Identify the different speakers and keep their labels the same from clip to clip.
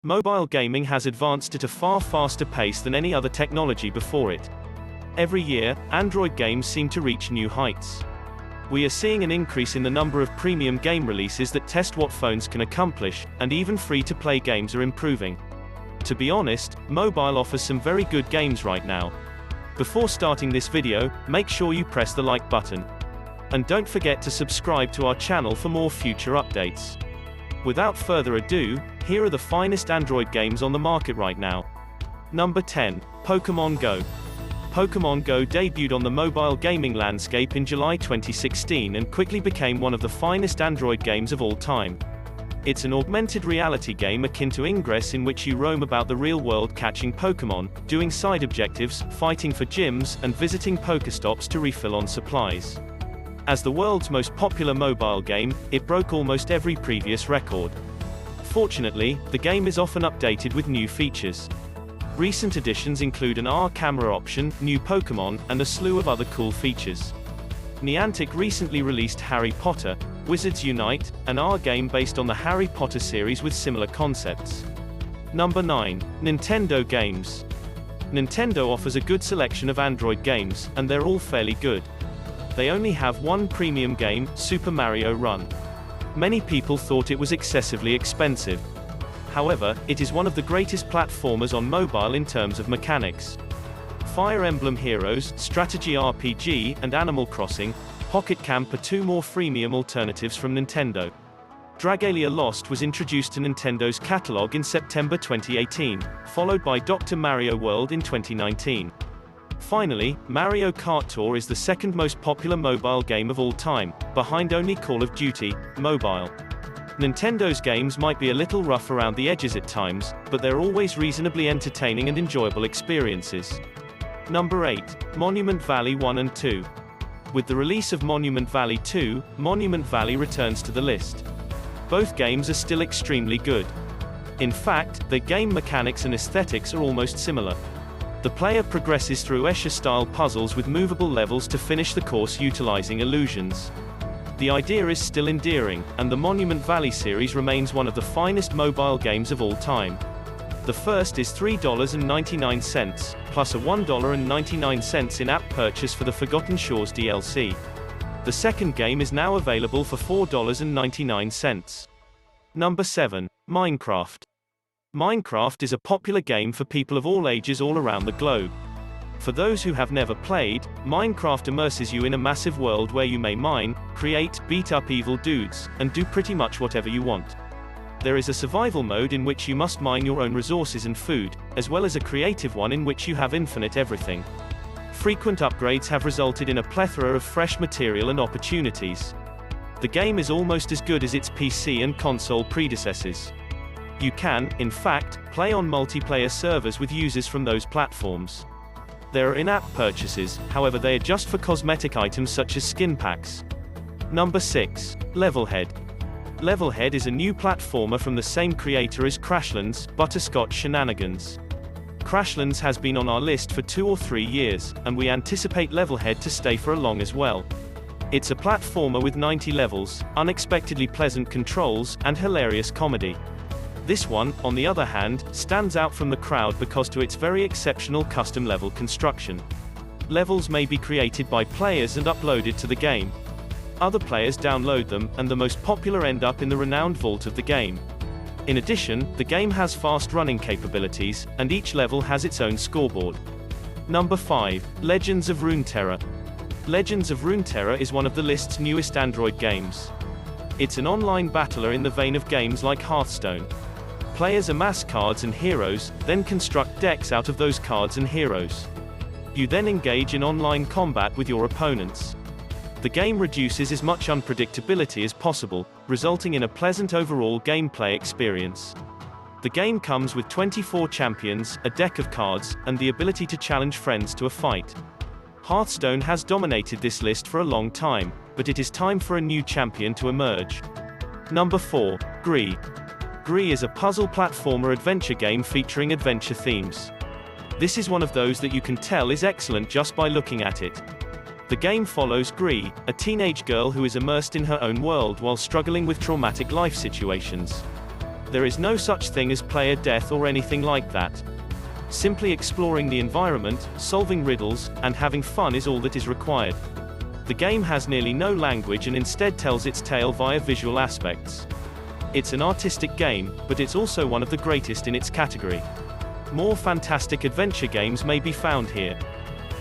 Speaker 1: Mobile gaming has advanced at a far faster pace than any other technology before it. Every year, Android games seem to reach new heights. We are seeing an increase in the number of premium game releases that test what phones can accomplish, and even free-to-play games are improving. To be honest, mobile offers some very good games right now. Before starting this video, make sure you press the like button. And don't forget to subscribe to our channel for more future updates. Without further ado, here are the finest Android games on the market right now. Number 10. Pokemon Go. Pokemon Go debuted on the mobile gaming landscape in July 2016 and quickly became one of the finest Android games of all time. It's an augmented reality game akin to Ingress in which you roam about the real world catching Pokemon, doing side objectives, fighting for gyms, and visiting Pokestops to refill on supplies. As the world's most popular mobile game, it broke almost every previous record. Fortunately, the game is often updated with new features. Recent additions include an AR camera option, new Pokemon, and a slew of other cool features. Niantic recently released Harry Potter: Wizards Unite, an AR game based on the Harry Potter series with similar concepts. Number 9. Nintendo games. Nintendo offers a good selection of Android games, and they're all fairly good. They only have one premium game, Super Mario Run. Many people thought it was excessively expensive. However, it is one of the greatest platformers on mobile in terms of mechanics. Fire Emblem Heroes, Strategy RPG, and Animal Crossing, Pocket Camp are two more freemium alternatives from Nintendo. Dragalia Lost was introduced to Nintendo's catalog in September 2018, followed by Dr. Mario World in 2019. Finally, Mario Kart Tour is the second most popular mobile game of all time, behind only Call of Duty Mobile. Nintendo's games might be a little rough around the edges at times, but they're always reasonably entertaining and enjoyable experiences. Number 8. Monument Valley 1 and 2. With the release of Monument Valley 2, Monument Valley returns to the list. Both games are still extremely good. In fact, their game mechanics and aesthetics are almost similar. The player progresses through Escher-style puzzles with movable levels to finish the course utilizing illusions. The idea is still endearing, and the Monument Valley series remains one of the finest mobile games of all time. The first is $3.99, plus a $1.99 in-app purchase for the Forgotten Shores DLC. The second game is now available for $4.99. Number 7. Minecraft. Minecraft is a popular game for people of all ages all around the globe. For those who have never played, Minecraft immerses you in a massive world where you may mine, create, beat up evil dudes, and do pretty much whatever you want. There is a survival mode in which you must mine your own resources and food, as well as a creative one in which you have infinite everything. Frequent upgrades have resulted in a plethora of fresh material and opportunities. The game is almost as good as its PC and console predecessors. You can, in fact, play on multiplayer servers with users from those platforms. There are in-app purchases, however they are just for cosmetic items such as skin packs. Number 6. Levelhead. Levelhead is a new platformer from the same creator as Crashlands, Butterscotch Shenanigans. Crashlands has been on our list for 2 or 3 years, and we anticipate Levelhead to stay for a long as well. It's a platformer with 90 levels, unexpectedly pleasant controls, and hilarious comedy. This one, on the other hand, stands out from the crowd because to its very exceptional custom-level construction. Levels may be created by players and uploaded to the game. Other players download them, and the most popular end up in the renowned vault of the game. In addition, the game has fast running capabilities, and each level has its own scoreboard. Number 5. Legends of Runeterra. Legends of Runeterra is one of the list's newest Android games. It's an online battler in the vein of games like Hearthstone. Players amass cards and heroes, then construct decks out of those cards and heroes. You then engage in online combat with your opponents. The game reduces as much unpredictability as possible, resulting in a pleasant overall gameplay experience. The game comes with 24 champions, a deck of cards, and the ability to challenge friends to a fight. Hearthstone has dominated this list for a long time, but it is time for a new champion to emerge. Number 4. Gree. Gree is a puzzle platformer adventure game featuring adventure themes. This is one of those that you can tell is excellent just by looking at it. The game follows Gree, a teenage girl who is immersed in her own world while struggling with traumatic life situations. There is no such thing as player death or anything like that. Simply exploring the environment, solving riddles, and having fun is all that is required. The game has nearly no language and instead tells its tale via visual aspects. It's an artistic game, but it's also one of the greatest in its category. More fantastic adventure games may be found here.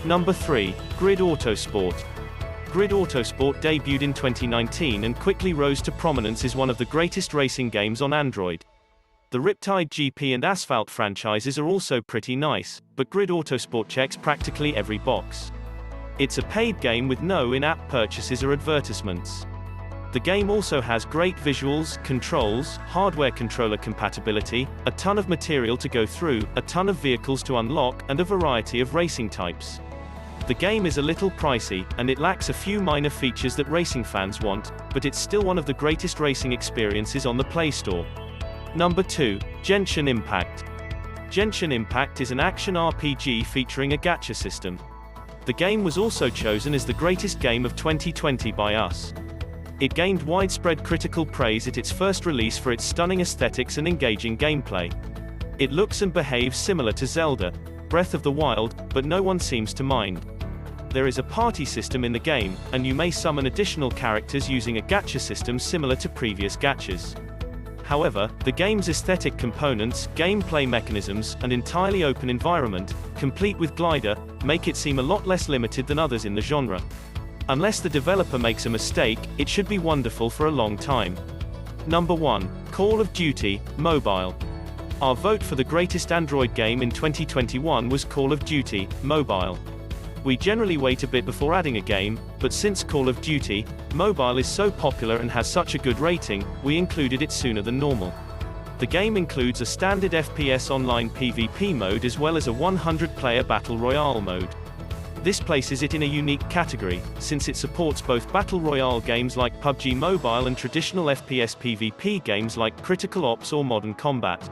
Speaker 1: Number 3. Grid Autosport. Grid Autosport debuted in 2019 and quickly rose to prominence as one of the greatest racing games on Android. The Riptide GP and Asphalt franchises are also pretty nice, but Grid Autosport checks practically every box. It's a paid game with no in-app purchases or advertisements. The game also has great visuals, controls, hardware controller compatibility, a ton of material to go through, a ton of vehicles to unlock, and a variety of racing types. The game is a little pricey, and it lacks a few minor features that racing fans want, but it's still one of the greatest racing experiences on the Playstore. Number 2. Genshin Impact. Genshin Impact is an action RPG featuring a gacha system. The game was also chosen as the greatest game of 2020 by us. It gained widespread critical praise at its first release for its stunning aesthetics and engaging gameplay. It looks and behaves similar to Zelda, Breath of the Wild, but no one seems to mind. There is a party system in the game, and you may summon additional characters using a gacha system similar to previous gachas. However, the game's aesthetic components, gameplay mechanisms, and entirely open environment, complete with glider, make it seem a lot less limited than others in the genre. Unless the developer makes a mistake, it should be wonderful for a long time. Number 1. Call of Duty Mobile. Our vote for the greatest Android game in 2021 was Call of Duty Mobile. We generally wait a bit before adding a game, but since Call of Duty Mobile is so popular and has such a good rating, we included it sooner than normal. The game includes a standard FPS online PvP mode as well as a 100-player Battle Royale mode. This places it in a unique category, since it supports both Battle Royale games like Pubg Mobile and traditional FPS PvP games like Critical Ops or Modern Combat.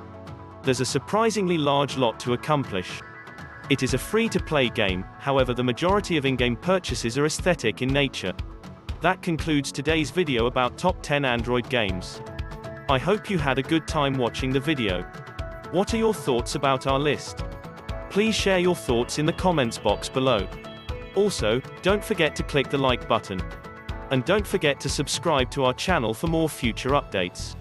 Speaker 1: There's a surprisingly large lot to accomplish. It is a free-to-play game, however the majority of in-game purchases are aesthetic in nature. That concludes today's video about top 10 Android games. I hope you had a good time watching the video. What are your thoughts about our list? Please share your thoughts in the comments box below. Also, don't forget to click the like button. And don't forget to subscribe to our channel for more future updates.